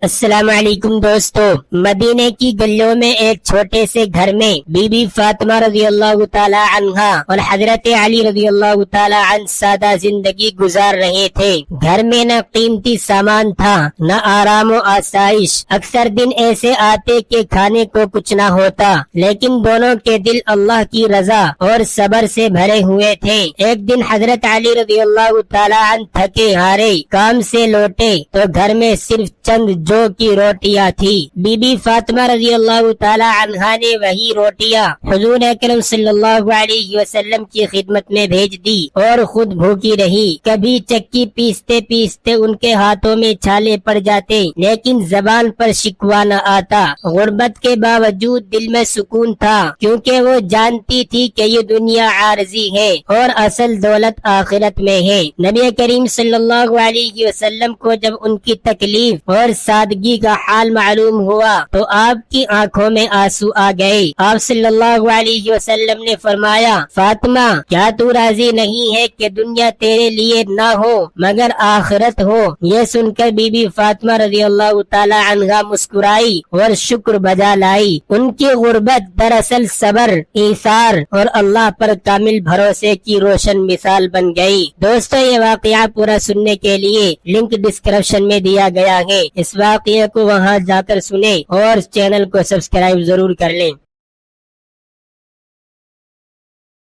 السلام علیکم دوستو، مدینے کی گلیوں میں ایک چھوٹے سے گھر میں بی بی فاطمہ رضی اللہ تعالی عنہا اور حضرت علی رضی اللہ تعالی عنہ سادہ زندگی گزار رہے تھے۔ گھر میں نہ قیمتی سامان تھا، نہ آرام و آسائش۔ اکثر دن ایسے آتے کہ کھانے کو کچھ نہ ہوتا، لیکن دونوں کے دل اللہ کی رضا اور صبر سے بھرے ہوئے تھے۔ ایک دن حضرت علی رضی اللہ تعالی عنہ تھکے ہارے کام سے لوٹے تو گھر میں صرف چند جو کی روٹیاں تھی۔ بی بی فاطمہ رضی اللہ تعالی عنہا نے وہی روٹیاں حضور اکرم صلی اللہ علیہ وسلم کی خدمت میں بھیج دی اور خود بھوکی رہی۔ کبھی چکی پیستے پیستے ان کے ہاتھوں میں چھالے پڑ جاتے، لیکن زبان پر شکوہ نہ آتا۔ غربت کے باوجود دل میں سکون تھا، کیونکہ وہ جانتی تھی کہ یہ دنیا عارضی ہے اور اصل دولت آخرت میں ہے۔ نبی کریم صلی اللہ علیہ وسلم کو جب ان کی تکلیف اور سادگی کا حال معلوم ہوا تو آپ کی آنکھوں میں آنسو آ گئے۔ آپ صلی اللہ علیہ وسلم نے فرمایا، فاطمہ کیا تو راضی نہیں ہے کہ دنیا تیرے لیے نہ ہو مگر آخرت ہو؟ یہ سن کر بی بی فاطمہ رضی اللہ تعالی عنہا مسکرائی اور شکر بجا لائی۔ ان کی غربت دراصل صبر، ایثار اور اللہ پر کامل بھروسے کی روشن مثال بن گئی۔ دوستو، یہ واقعہ پورا سننے کے لیے لنک ڈسکرپشن میں دیا گیا ہے۔ اس واقعے کو وہاں جا کر سنیں اور چینل کو سبسکرائب ضرور کر لیں۔